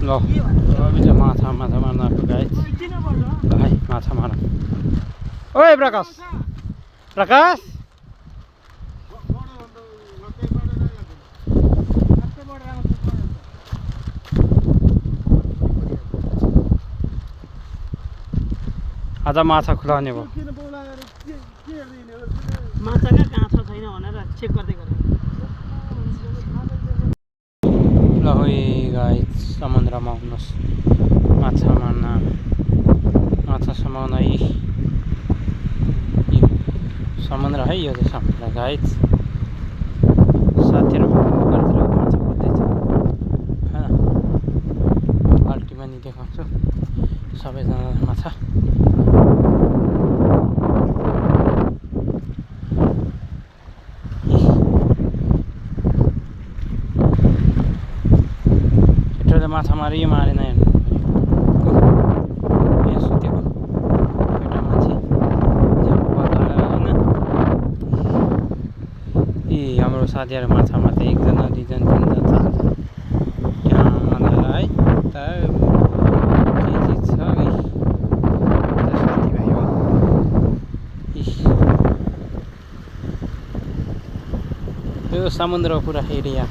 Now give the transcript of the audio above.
ल अभी चाहिँ माछा मार्न आएको गाइस ल है माछा मारौँ ओए प्रकाश प्रकाश आज माछा खुलाउने भयो माछाका कहाँ छ छैन भनेर चेक गर्दै गरेँ ल है गाइस समुद्रमा आउनुहोस् माछा मार्न माछा समाउन है समुद्र है यो चाहिँ समुद्र गाइस साथीहरू घरतिर माछा खोज्दैछ होइन बाल्टीमा नि देखाउँछु सबैजना माछा माछा मारियो मारेन यहाँ सुतेको एउटा मान्छे होइन ए हाम्रो साथीहरू माछा मार्दै एकजना दुईजना तिनजना चारजना यहाँ है त के चिज छ साथीभाइ हो यो समुद्रको पुरा एरिया